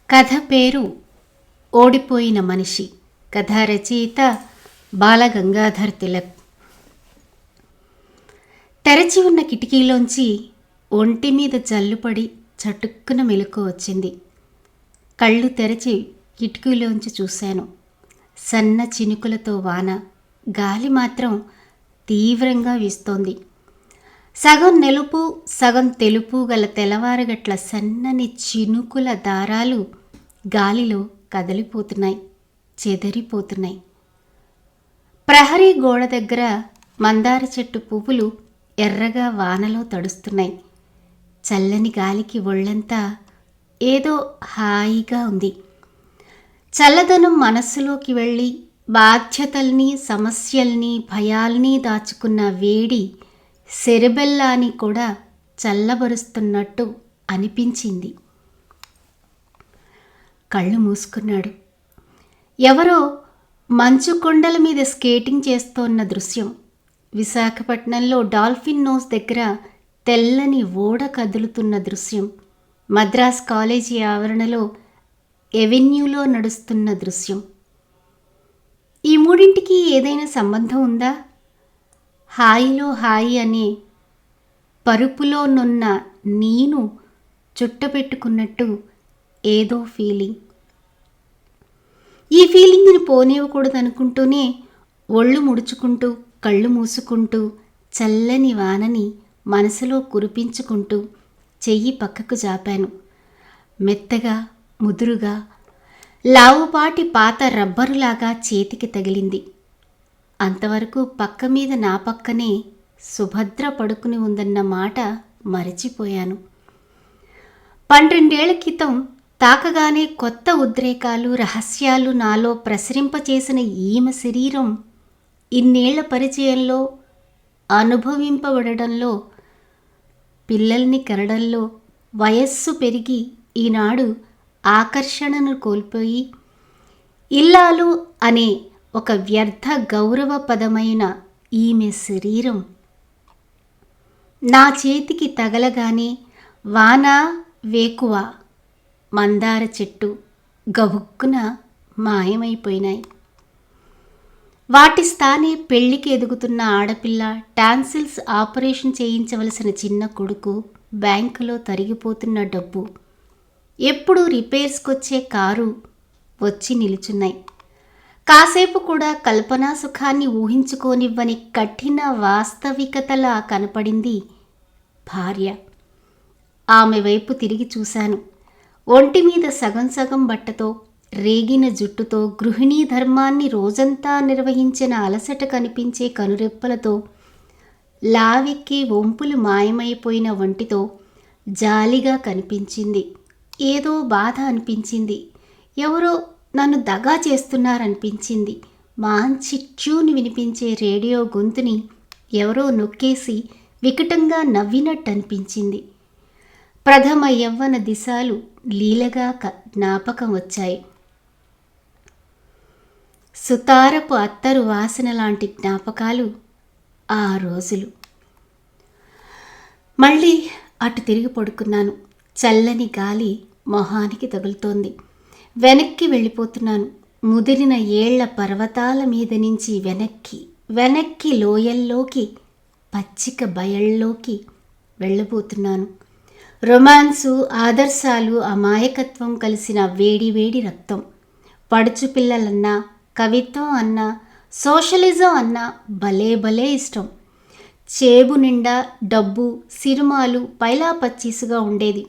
కథ పేరు ఓడిపోయిన మనిషి. కథా రచయిత బాలగంగాధర్ తిలక్. తెరచి ఉన్న కిటికీలోంచి ఒంటి మీద జల్లుపడి చటుక్కున మెలకు వచ్చింది. కళ్ళు తెరచి కిటికీలోంచి చూశాను. సన్న చినుకులతో వాన, గాలి మాత్రం తీవ్రంగా వీస్తోంది. సగం నెలుపు సగం తెలుపు గల తెల్లవారగట్ల సన్నని చినుకుల దారాలు గాలిలో కదిలిపోతున్నాయి, చెదరిపోతున్నాయి. ప్రహరీ గోడ దగ్గర మందార చెట్టు పువ్వులు ఎర్రగా వానలో తడుస్తున్నాయి. చల్లని గాలికి ఒళ్ళంతా ఏదో హాయిగా ఉంది. చల్లదనం మనస్సులోకి వెళ్ళి బాధ్యతల్ని, సమస్యల్ని, భయాల్ని దాచుకున్న వేడి సెరెబెల్లాని కూడా చల్లబరుస్తున్నట్టు అనిపించింది. కళ్ళు మూసుకున్నాడు. ఎవరో మంచు కొండల మీద స్కేటింగ్ చేస్తోన్న దృశ్యం. విశాఖపట్నంలో డాల్ఫిన్ నోస్ దగ్గర తెల్లని ఓడ కదులుతున్న దృశ్యం. మద్రాస్ కాలేజీ ఆవరణలో ఎవెన్యూలో నడుస్తున్న దృశ్యం. ఈ మూడింటికి ఏదైనా సంబంధం ఉందా? హాయిలో హాయి అనే పరుపులోనున్న నేను చుట్టపెట్టుకున్నట్టు ఏదో ఫీలింగ్. ఈ ఫీలింగ్ని పోనివ్వకూడదనుకుంటూనే ఒళ్ళు ముడుచుకుంటూ, కళ్ళు మూసుకుంటూ, చల్లని వానని మనసులో కురిపించుకుంటూ చెయ్యి పక్కకు జాపాను. మెత్తగా, ముదురుగా, లావుపాటి పాత రబ్బరులాగా చేతికి తగిలింది. అంతవరకు పక్క మీద నా పక్కనే సుభద్ర పడుకుని ఉందన్న మాట మరచిపోయాను. 12 ఏళ్ల క్రితం తాకగానే కొత్త ఉద్రేకాలు, రహస్యాలు నాలో ప్రసరింపచేసిన ఈమె శరీరం ఇన్నేళ్ల పరిచయంలో, అనుభవింపబడడంలో, పిల్లల్ని కనడంలో వయస్సు పెరిగి ఈనాడు ఆకర్షణను కోల్పోయి ఇల్లాలు అనే ఒక వ్యర్థ గౌరవ పదమైన ఈమె శరీరం నా చేతికి తగలగానే వాన, వేకువ, మందార చెట్టు గబుక్కున మాయమైపోయినాయి. వాటి స్థానే పెళ్లికి ఎదుగుతున్న ఆడపిల్ల, టాన్సిల్స్ ఆపరేషన్ చేయించవలసిన చిన్న కొడుకు, బ్యాంకులో తరిగిపోతున్న డబ్బు, ఎప్పుడు రిపేర్స్కొచ్చే కారు వచ్చి నిలుచున్నాయి. కాసేపు కూడా కల్పనా సుఖాన్ని ఊహించుకోనివ్వని కఠిన వాస్తవికతలా కనపడింది భార్య. ఆమె వైపు తిరిగి చూశాను. ఒంటి మీద సగం సగం బట్టతో, రేగిన జుట్టుతో, గృహిణీ ధర్మాన్ని రోజంతా నిర్వహించిన అలసట కనిపించే కనురెప్పలతో, లావెక్కి వంపులు మాయమైపోయిన వంటితో జాలిగా కనిపించింది. ఏదో బాధ అనిపించింది. ఎవరో నన్ను దగా చేస్తున్నారనిపించింది. మంచి ట్యూన్ వినిపించే రేడియో గొంతుని ఎవరో నొక్కేసి వికటంగా నవ్వినట్టు అనిపించింది. ప్రథమ యవ్వన దిశాలు లీలగా జ్ఞాపకం వచ్చాయి. సుతారపు అత్తరు వాసన లాంటి జ్ఞాపకాలు ఆ రోజులు. మళ్ళీ అటు తిరిగి పడుకున్నాను. చల్లని గాలి మొహానికి తగులుతోంది. వెనక్కి వెళ్ళిపోతున్నాను. ముదిరిన ఏళ్ల పర్వతాల మీద నుంచి వెనక్కి లోయల్లోకి, పచ్చిక బయళ్ళలోకి వెళ్ళబోతున్నాను. రొమాన్సు, ఆదర్శాలు, అమాయకత్వం కలిసిన వేడి రక్తం. పడుచు పిల్లలన్నా, కవిత్వం అన్నా, సోషలిజం అన్నా భలే ఇష్టం. చేబు నిండా డబ్బు, సినిమాలు పైలా పచ్చీసుగా ఉండేది.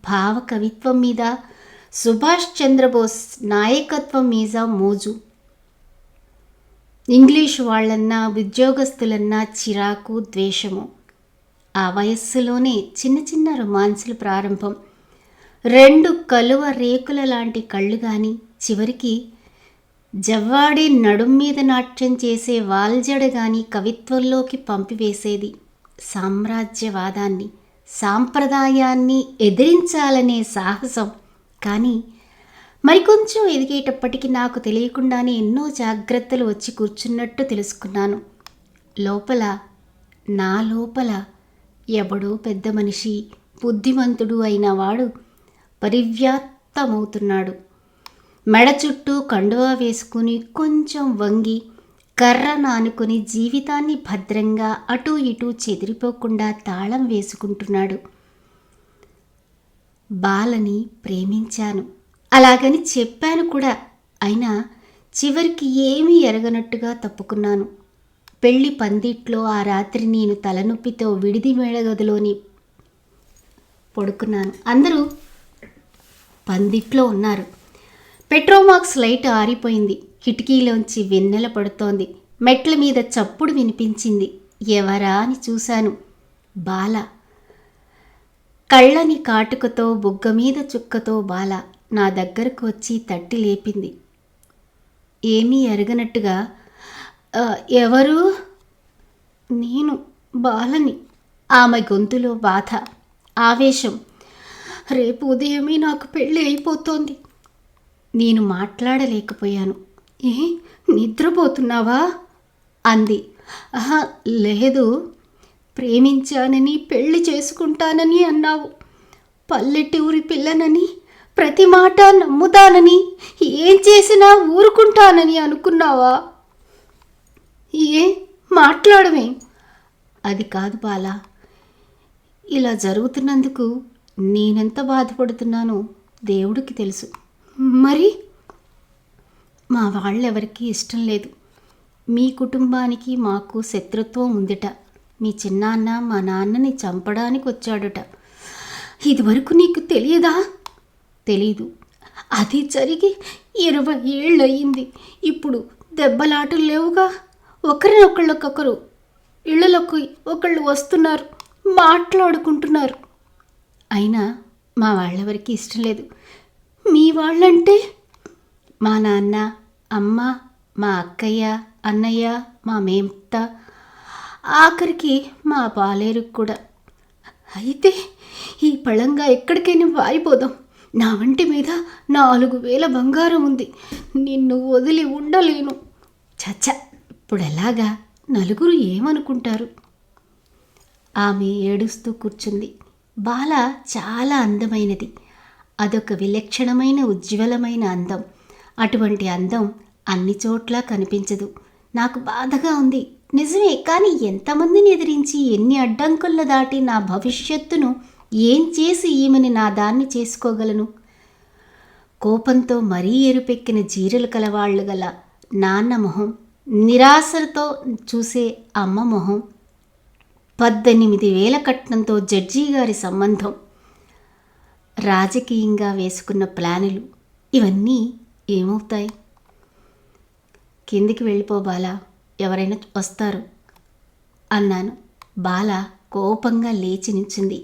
భావ కవిత్వం మీద, సుభాష్ చంద్రబోస్ నాయకత్వం మీద మోజు. ఇంగ్లీషు వాళ్ళన్నా, ఉద్యోగస్తులన్నా చిరాకు, ద్వేషము. ఆ వయస్సులోనే చిన్న రొమాన్సులు ప్రారంభం. 2 కలువ రేకుల లాంటి కళ్ళు గాని, చివరికి జవ్వాడి నడుం మీద నాట్యం చేసే వాల్జడ గాని కవిత్వంలోకి పంపివేసేది. సామ్రాజ్యవాదాన్ని, సాంప్రదాయాన్ని ఎదిరించాలనే సాహసం. కానీ మరికొంచెం ఎదిగేటప్పటికి నాకు తెలియకుండానే ఎన్నో జాగ్రత్తలు వచ్చి కూర్చున్నట్టు తెలుసుకున్నాను. నా లోపల ఎవడో పెద్ద మనిషి, బుద్ధిమంతుడు అయిన వాడు ప్రమత్తమవుతున్నాడు. మెడ చుట్టూ కండువా వేసుకుని కొంచెం వంగి కర్ర నానుకొని జీవితాన్ని భద్రంగా అటూ ఇటూ చెదిరిపోకుండా తాళం వేసుకుంటున్నాడు. బాలని ప్రేమించాను, అలాగని చెప్పాను కూడా. అయినా చివరికి ఏమీ ఎరగనట్టుగా తప్పుకున్నాను. పెళ్లి పందిట్లో ఆ రాత్రి నేను తలనొప్పితో విడిది మేడగదిలోని పడుకున్నాను. అందరూ పందిట్లో ఉన్నారు. పెట్రోమాక్స్ లైట్ ఆరిపోయింది. కిటికీలోంచి వెన్నెల పడుతోంది. మెట్ల మీద చప్పుడు వినిపించింది. ఎవరా అని చూశాను. బాల. కళ్ళని కాటుకతో బుగ్గ మీద చుక్కతో బాల నా దగ్గరకు వచ్చి తట్టి లేపింది. ఏమీ ఎరగనట్టుగా, ఎవరు? నేను బాలని. ఆమె గొంతులో బాధ, ఆవేశం. రేపు ఉదయమే నాకు పెళ్ళి అయిపోతోంది. నేను మాట్లాడలేకపోయాను. ఏ, నిద్రపోతున్నావా అంది. ఆహా, లేదు. ప్రేమించానని పెళ్లి చేసుకుంటానని అన్నావు. పల్లెటూరి పిల్లనని ప్రతి మాట నమ్ముతానని, ఏం చేసినా ఊరుకుంటానని అనుకున్నావా? ఏ, మాట్లాడమే. అది కాదు బాల. ఇలా జరుగుతున్నందుకు నేనెంత బాధపడుతున్నానో దేవుడికి తెలుసు. మరి మా వాళ్ళెవరికీ ఇష్టం లేదు. మీ కుటుంబానికి మాకు శత్రుత్వం ఉందిట. మీ చిన్నాన్న మా నాన్నని చంపడానికి వచ్చాడుట. ఇదివరకు నీకు తెలియదా? తెలీదు. అది జరిగి 20 ఏళ్ళు అయ్యింది. ఇప్పుడు దెబ్బలాటలు లేవుగా. ఒకరినొకళ్ళకొకరు ఇళ్ళలోకి ఒకళ్ళు వస్తున్నారు, మాట్లాడుకుంటున్నారు. అయినా మా వాళ్ళెవరికీ ఇష్టం లేదు. మీ వాళ్ళంటే మా నాన్న, అమ్మ, మా అక్కయ్య, అన్నయ్య, మా మేంత, ఆఖరికి మా పాలేరు కూడా. అయితే ఈ పళంగా ఎక్కడికైనా వాయిపోదాం. నా వంటి మీద 4000 బంగారం ఉంది. నిన్ను వదిలి ఉండలేను. చచ్చ, ఇప్పుడు ఎలాగా? నలుగురు ఏమనుకుంటారు? ఆమె ఏడుస్తూ కూర్చుంది. బాల చాలా అందమైనది. అదొక విలక్షణమైన ఉజ్వలమైన అందం. అటువంటి అందం అన్ని చోట్ల కనిపించదు. నాకు బాధగా ఉంది, నిజమే. కానీ ఎంతమందిని ఎదిరించి, ఎన్ని అడ్డంకుల దాటి నా భవిష్యత్తును ఏం చేసి ఈమెని నా దాన్ని చేసుకోగలను? కోపంతో మరీ ఎరుపెక్కిన జీరలు కలవాళ్లు గల నాన్న మొహం, నిరాశతో చూసే అమ్మ మొహం, 18,000 కట్నంతో జడ్జి గారి సంబంధం, రాజకీయంగా వేసుకున్న ప్లానులు, ఇవన్నీ ఏమవుతాయి? కిందికి వెళ్ళిపో బాల, ఎవరైనా వస్తారు అన్నాను. బాల కోపంగా లేచి నిల్చుంది.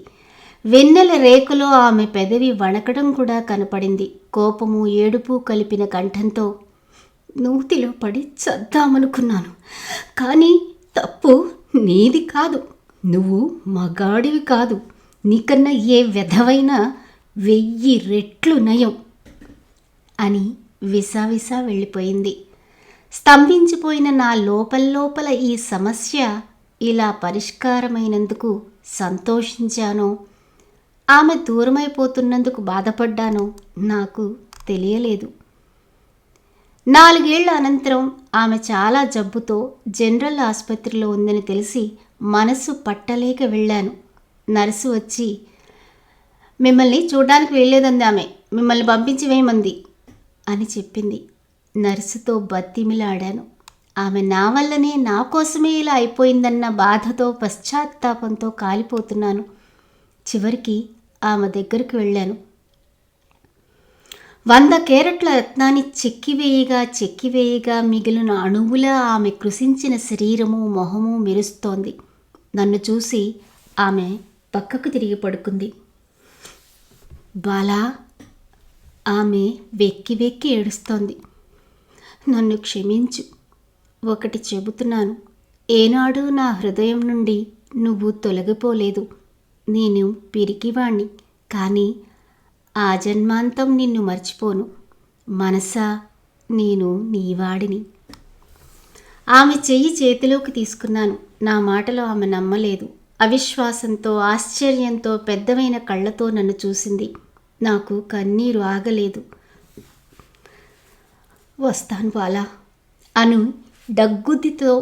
వెన్నెల రేకులో ఆమె పెదవి వణకడం కూడా కనపడింది. కోపము ఏడుపు కలిపిన కంఠంతో, నూతిలో పడి చద్దామనుకున్నాను. కానీ తప్పు నీది కాదు. నువ్వు మగాడివి కాదు. నీకన్నా ఏ వెధవైనా 1000 రెట్లు నయం అని విసావిసా వెళ్ళిపోయింది. స్తంభించిపోయిన నా లోపల ఈ సమస్య ఇలా పరిష్కారమైనందుకు సంతోషించానో, ఆమె దూరమైపోతున్నందుకు బాధపడ్డానో నాకు తెలియలేదు. 4 ఏళ్ల అనంతరం ఆమె చాలా జబ్బుతో జనరల్ ఆసుపత్రిలో ఉందని తెలిసి మనసు పట్టలేక వెళ్ళాను. నర్సు వచ్చి, మిమ్మల్ని చూడడానికి వెళ్ళేదంది ఆమె, మిమ్మల్ని పంపించి వేయమంది అని చెప్పింది. నర్సుతో బతిమిలాడాను. ఆమె నా వల్లనే, నా కోసమే ఇలా అయిపోయిందన్న బాధతో, పశ్చాత్తాపంతో కాలిపోతున్నాను. చివరికి ఆమె దగ్గరికి వెళ్ళాను. 100 కేరట్ల రత్నాన్ని చెక్కివేయగా మిగిలిన అణువులా ఆమె కృశించిన శరీరము, మొహము మెరుస్తోంది. నన్ను చూసి ఆమె పక్కకు తిరిగి పడుకుంది. బాలా, ఆమె వెక్కి వెక్కి ఏడుస్తోంది. నన్ను క్షమించు. ఒకటి చెబుతున్నాను, ఏనాడు నా హృదయం నుండి నువ్వు తొలగిపోలేదు. నేను పిరికివాణ్ణి, కానీ ఆ జన్మాంతం నిన్ను మర్చిపోను. మనసా, నేను నీవాడిని. ఆమె చెయ్యి చేతిలోకి తీసుకున్నాను. నా మాటలో ఆమె నమ్మలేదు. అవిశ్వాసంతో, ఆశ్చర్యంతో పెద్దవైన కళ్ళతో నన్ను చూసింది. నాకు కన్నీరు ఆగలేదు. వస్తాను బాలా అను దగ్గుద్దితో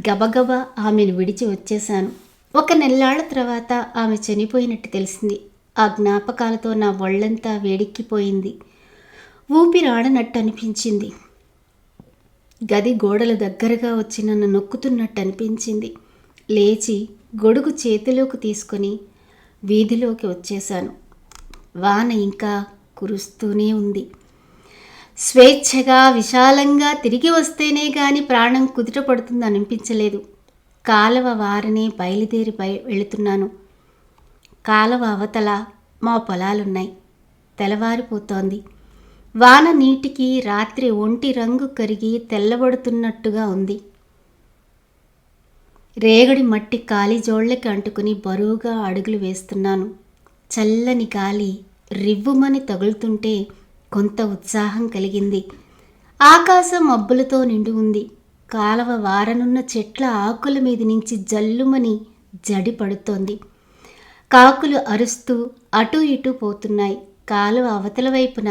గబగబా ఆమెను విడిచి వచ్చేశాను. 1 నెల్లాళ్ల తర్వాత ఆమె చనిపోయినట్టు తెలిసింది. ఆ జ్ఞాపకాలతో నా ఒళ్ళంతా వేడెక్కిపోయింది. ఊపిరాడనట్టు అనిపించింది. గది గోడల దగ్గరగా వచ్చి నన్ను నొక్కుతున్నట్టు అనిపించింది. లేచి గొడుగు చేతిలోకి తీసుకొని వీధిలోకి వచ్చేశాను. వాన ఇంకా కురుస్తూనే ఉంది. స్వేచ్ఛగా విశాలంగా తిరిగి వస్తేనే గాని ప్రాణం కుదుట పడుతుంది అనిపించలేదు. కాలువ వారనే బయలుదేరి వెళుతున్నాను. కాలువ అవతల మా పొలాలున్నాయి. తెల్లవారిపోతోంది. వాన నీటికి రాత్రి ఒంటి రంగు కరిగి తెల్లబడుతున్నట్టుగా ఉంది. రేగడి మట్టి కాలి జోళ్ళకి అంటుకుని బరువుగా అడుగులు వేస్తున్నాను. చల్లని గాలి రివ్వుమని తగులుతుంటే కొంత ఉత్సాహం కలిగింది. ఆకాశం మబ్బులతో నిండి ఉంది. కాలవ వారనున్న చెట్ల ఆకుల మీద నుంచి జల్లుమని జడి పడుతోంది. కాకులు అరుస్తూ అటూ ఇటూ పోతున్నాయి. కాలువ అవతల వైపున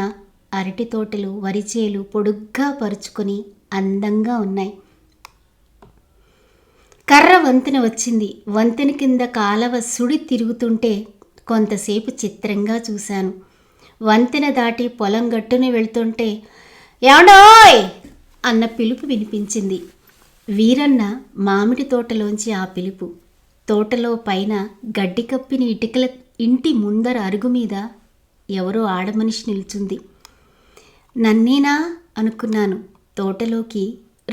అరటి తోటలు, వరిచేలు పొడుగ్గా పరుచుకొని అందంగా ఉన్నాయి. కర్ర వంతెన వచ్చింది. వంతెన కింద కాలవ సుడి తిరుగుతుంటే కొంతసేపు చిత్రంగా చూశాను. వంతెన దాటి పొలం గట్టున వెళ్తుంటే ఏమండోయ్ అన్న పిలుపు వినిపించింది. వీరన్న మామిడి తోటలోంచి ఆ పిలుపు. తోటలో పైన గడ్డి కప్పిన ఇటుకల ఇంటి ముందర అరుగు మీద ఎవరో ఆడమనిషి నిల్చుంది. నన్నేనా అనుకున్నాను. తోటలోకి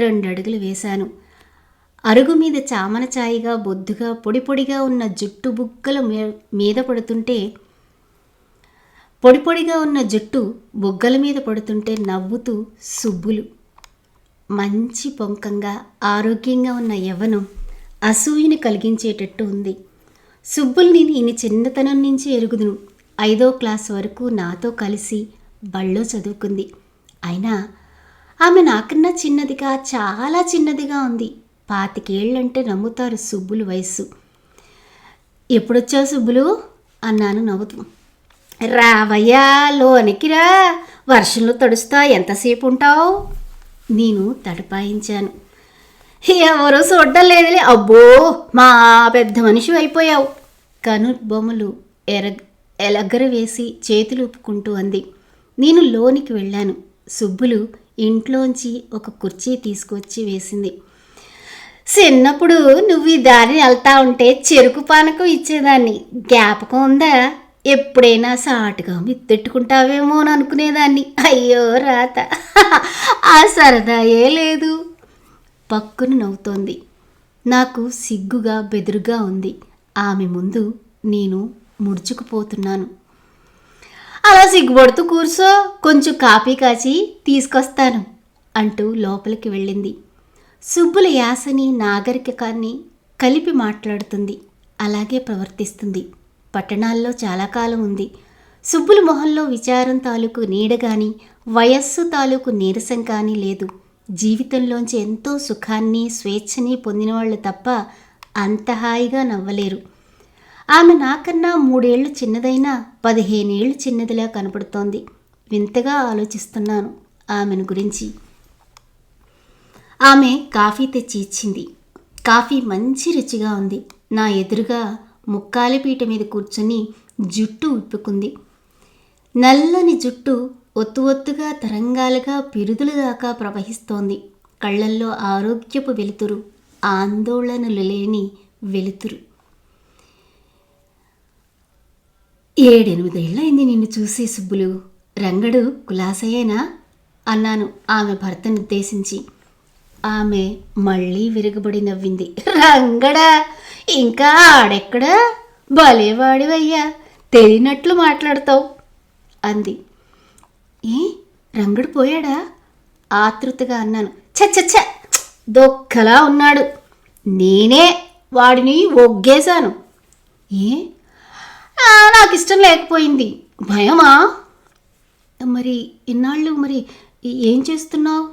2 అడుగులు వేశాను. అరుగు మీద చామన ఛాయిగా బొద్దుగా పొడి పొడిగా ఉన్న జుట్టు బుగ్గల మీద పడుతుంటే బుగ్గల మీద పడుతుంటే నవ్వుతూ సుబ్బులు. మంచి పొంకంగా ఆరోగ్యంగా ఉన్న యవ్వనం అసూయని కలిగించేటట్టు ఉంది. సుబ్బుల్ని నేను చిన్నతనం నుంచి ఎరుగుదును. 5వ క్లాస్ వరకు నాతో కలిసి బళ్ళో చదువుకుంది. అయినా ఆమె నాకన్నా చిన్నదిగా, చాలా చిన్నదిగా ఉంది. 25 ఏళ్ళంటే నమ్ముతారు సుబ్బులు వయస్సు. ఎప్పుడొచ్చావు సుబ్బులు అన్నాను నవ్వుతూ. రావయ్యా లోనికి రా, వర్షంలో తడుస్తా ఎంతసేపు ఉంటావు? నేను తడపాయించాను. ఎవరో చూడ్డం లేదులే. అబ్బో మా పెద్ద మనిషి అయిపోయావు. కను బొమ్మలు ఎలగరవేసి చేతులు ఊపుకుంటూ అంది. నేను లోనికి వెళ్ళాను. సుబ్బులు ఇంట్లోంచి ఒక కుర్చీ తీసుకొచ్చి వేసింది. చిన్నప్పుడు నువ్వు ఈ దారిని వెళ్తా ఉంటే చెరుకు పానకం ఇచ్చేదాన్ని, జ్ఞాపకం ఉందా? ఎప్పుడైనా సాటుగా మిత్తెట్టుకుంటావేమో అని అనుకునేదాన్ని. అయ్యో రాత, ఆ సరదాయే లేదు. పక్కును నవ్వుతోంది. నాకు సిగ్గుగా బెదురుగా ఉంది. ఆమె ముందు నేను ముడుచుకుపోతున్నాను. అలా సిగ్గుపడుతూ కూర్చో, కొంచెం కాఫీ కాచి తీసుకొస్తాను అంటూ లోపలికి వెళ్ళింది. సుబ్బుల యాసని నాగరికాన్ని కలిపి మాట్లాడుతుంది. అలాగే ప్రవర్తిస్తుంది. పట్టణాల్లో చాలా కాలం ఉంది. సుబ్బుల మొహంలో విచారం తాలూకు నీడ కానీ, వయస్సు తాలూకు నీరసం కానీ లేదు. జీవితంలోంచి ఎంతో సుఖాన్ని, స్వేచ్ఛని పొందినవాళ్ళు తప్ప అంత హాయిగా నవ్వలేరు. ఆమె నాకన్నా 3 ఏళ్ళు చిన్నదైనా 15 ఏళ్ళు చిన్నదిలా కనపడుతోంది. వింతగా ఆలోచిస్తున్నాను ఆమెను గురించి. ఆమె కాఫీ తెచ్చి ఇచ్చింది. కాఫీ మంచి రుచిగా ఉంది. నా ఎదురుగా ముక్కాలిపీట మీద కూర్చొని జుట్టు విప్పుకుంది. నల్లని జుట్టు ఒత్తుగా తరంగాలుగా పిరుదుల దాకా ప్రవహిస్తోంది. కళ్ళల్లో ఆరోగ్యపు వెలుతురు, ఆందోళనలు లేని వెలుతురు. 7-8 ఏళ్ళయింది నిన్ను చూసి సుబ్బులు. రంగడు కులాసయేనా అన్నాను ఆమె భర్తను ఉద్దేశించి. ఆమె మళ్ళీ విరగబడి నవ్వింది. రంగడా, ఇంకా ఆడెక్కడా? భలేవాడివయ్యా, తెలియనట్లు మాట్లాడతావు అంది. ఏ రంగడు పోయాడా? ఆతృతగా అన్నాను. చచ్చచ్చ, దొక్కలా ఉన్నాడు. నేనే వాడిని ఒగ్గేశాను. ఏ? నాకు ఇష్టం లేకపోయింది. భయమా? మరి ఇన్నాళ్ళు ఏం చేస్తున్నావు?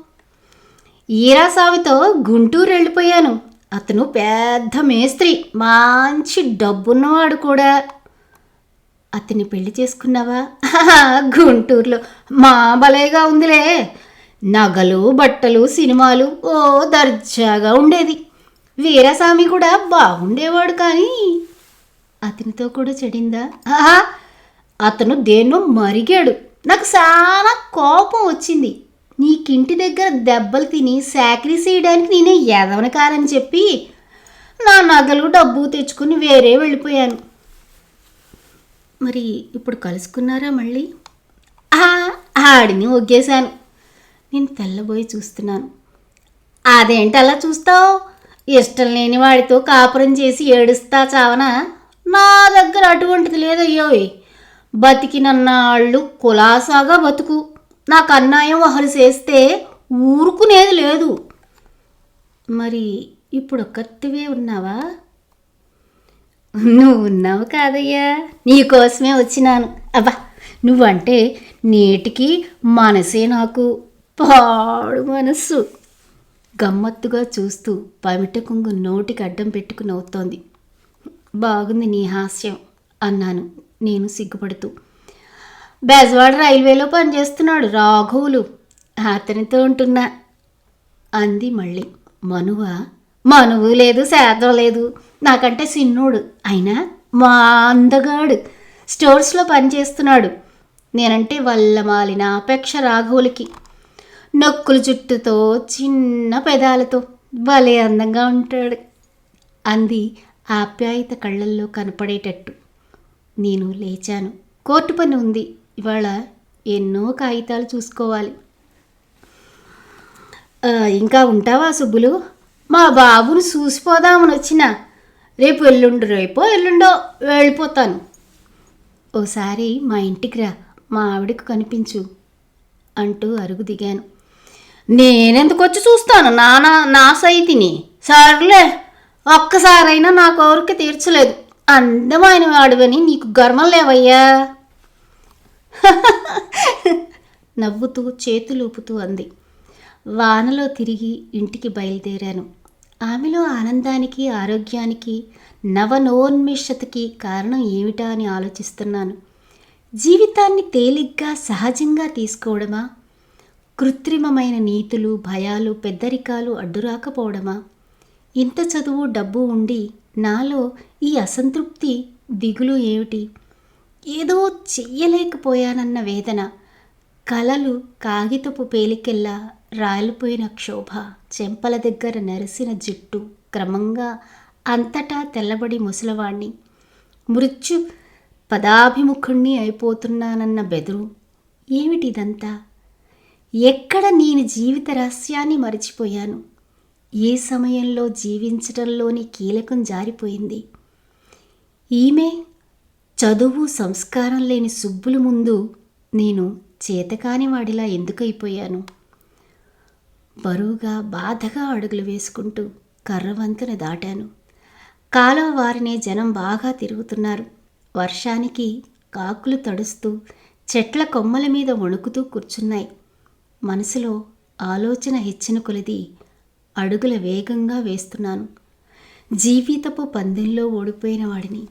ఈరాసావితో గుంటూరు వెళ్ళిపోయాను. అతను పెద్ద మేస్త్రి, మంచి డబ్బున్నవాడు కూడా. అతన్ని పెళ్లి చేసుకున్నావా? గుంటూరులో మా భలేగా ఉందిలే. నగలు, బట్టలు, సినిమాలు, ఓ దర్జాగా ఉండేది. వీరస్వామి కూడా బాగుండేవాడు, కానీ అతనితో కూడా చెడిందా? అతను దేన్నో మరిగాడు. నాకు చాలా కోపం వచ్చింది. నీకింటి దగ్గర దెబ్బలు తిని సాక్రిఫైస్ చేయడానికి నేనే ఎదవని కాదని చెప్పి నా నగలు, డబ్బు తెచ్చుకుని వేరే వెళ్ళిపోయాను. మరి ఇప్పుడు కలుసుకున్నారా మళ్ళీ? ఆడిని ఒగ్గేశాను. నేను తెల్లబోయి చూస్తున్నాను. అదేంటి అలా చూస్తావు? ఇష్టం లేని వాడితో కాపురం చేసి ఏడుస్తా చావనా? నా దగ్గర అటువంటిది లేదయ్యోయ్. బతికినన్నాళ్ళు కులాసాగా బతుకు. నాకు అన్యాయం ఒకరు చేస్తే ఊరుకునేది లేదు. మరి ఇప్పుడు ఒక్కతివే ఉన్నావా? నువ్వు ఉన్నావు కాదయ్యా, నీకోసమే వచ్చినాను. అబ్బా, నువ్వంటే నేటికి మనసే నాకు. పాడు మనస్సు. గమ్మత్తుగా చూస్తూ పమిట కొంగు నోటికి అడ్డం పెట్టుకుని నవ్వుతోంది. బాగుంది నీ హాస్యం అన్నాను నేను సిగ్గుపడుతూ. బెజవాడ రైల్వేలో పనిచేస్తున్నాడు రాఘవులు, అతనితో ఉంటున్నా అంది మళ్ళీ. మనువా? మనువు లేదు, శాతం లేదు. నాకంటే చిన్నోడు, అయినా మా అందగాడు. స్టోర్స్లో పనిచేస్తున్నాడు. నేనంటే వల్లమాలిన అపేక్ష రాఘవులకి. నొక్కుల జుట్టుతో, చిన్న పెదాలతో భలే అందంగా ఉంటాడు అంది ఆప్యాయత కళ్ళల్లో కనపడేటట్టు. నేను లేచాను. కోర్టు పని ఉంది ఇవాళ, ఎన్నో కాగితాలు చూసుకోవాలి. ఇంకా ఉంటావా సుబ్బులు? మా బాబును చూసిపోదామని వచ్చిన. రేపో ఎల్లుండో వెళ్ళిపోతాను. ఓసారి మా ఇంటికి రా, మా ఆవిడకు కనిపించు అంటూ అరుగు దిగాను. నేనెందుకు వచ్చి చూస్తాను నా సైతిని? సర్లే, ఒక్కసారైనా నా కోరిక తీర్చలేదు. అందమైన వాడువని నీకు గర్వం లేవయ్యా. నవ్వుతూ చేతులూపుతూ అంది. వానలో తిరిగి ఇంటికి బయలుదేరాను. ఆమెలో ఆనందానికి, ఆరోగ్యానికి, నవనోన్మేషతకి కారణం ఏమిటా అని ఆలోచిస్తున్నాను. జీవితాన్ని తేలిగ్గా సహజంగా తీసుకోవడమా? కృత్రిమమైన నీతులు, భయాలు, పెద్దరికాలు అడ్డురాకపోవడమా? ఇంత చదువు, డబ్బు ఉండి నాలో ఈ అసంతృప్తి, దిగులు ఏమిటి? ఏదో చెయ్యలేకపోయానన్న వేదన, కలలు కాగితపు పేలికెల్లా రాలిపోయిన క్షోభ, చెంపల దగ్గర నెరసిన జుట్టు క్రమంగా అంతటా తెల్లబడి ముసలవాణ్ణి, మృత్యు పదాభిముఖుణ్ణి అయిపోతున్నానన్న బెదురు. ఏమిటిదంతా? ఎక్కడ నేను జీవిత రహస్యాన్ని మరిచిపోయాను? ఏ సమయంలో జీవించడంలోని కీలకం జారిపోయింది? ఈమె చదువు, సంస్కారం లేని సుబ్బుల ముందు నేను చేతకాని వాడిలా ఎందుకైపోయాను? బరువుగా, బాధగా అడుగులు వేసుకుంటూ కర్రవంతున దాటాను. కాలువ వారినే జనం బాగా తిరుగుతున్నారు. వర్షానికి కాకులు తడుస్తూ చెట్ల కొమ్మల మీద వణుకుతూ కూర్చున్నాయి. మనసులో ఆలోచన హెచ్చిన కొలది అడుగుల వేగంగా వేస్తున్నాను. జీవితపు పందెంలో ఓడిపోయిన వాడిని.